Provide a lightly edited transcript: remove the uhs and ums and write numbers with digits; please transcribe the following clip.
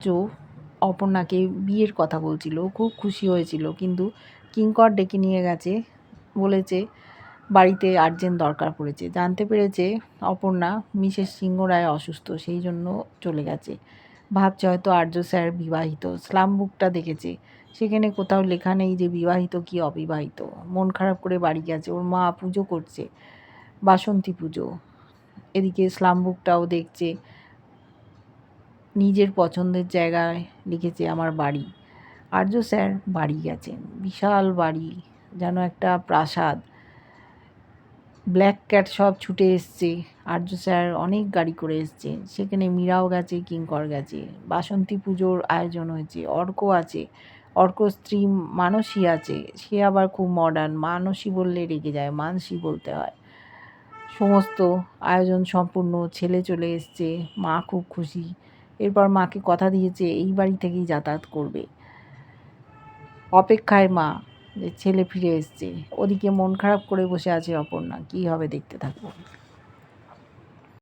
আর্য অপর্ণাকে বিয়ের কথা বলছিল, খুব খুশি হয়েছিল, কিন্তু কিঙ্কর ডেকে নিয়ে গেছে, বলেছে বাড়িতে আর্জেন্ট দরকার পড়েছে। জানতে পেরেছে অপর্ণা মিসেস সিংহ রায় অসুস্থ, সেই জন্য চলে গেছে। ভাবছে হয়তো আর্য স্যার বিবাহিত। স্লাম বুকটা দেখেছে, সেখানে কোথাও লেখা নেই যে বিবাহিত কি অবিবাহিত। মন খারাপ করে বাড়ি গেছে। ওর মা পুজো করছে, বাসন্তী পুজো। এদিকে স্লাম বুকটাও দেখছে, নিজের পছন্দের জায়গায় লিখেছে আমার বাড়ি। আর্য স্যার বাড়ি গেছেন, বিশাল বাড়ি, যেন একটা প্রাসাদ। ব্ল্যাক ক্যাট সব ছুটে এসছে। আর্য স্যার অনেক গাড়ি করে এসছে, সেখানে মীরাও গেছে, কিঙ্কর গেছে। বাসন্তী পুজোর আয়োজন হয়েছে, অর্ক আছে, অর্ক স্ত্রী মানসী আছে, সে আবার খুব মডার্ন, মানসী বললে রেগে যায়, মানসী বলতে হয়। সমস্ত আয়োজন সম্পূর্ণ, ছেলে চলে এসছে, মা খুব খুশি। এরপর মাকে কথা দিয়েছে এই বাড়ি থেকেই যাতায়াত করবে। অপেক্ষায় মা, যে ছেলে ফিরে এসছে। ওদিকে মন খারাপ করে বসে আছে অপর্ণা। কী হবে দেখতে থাকবো।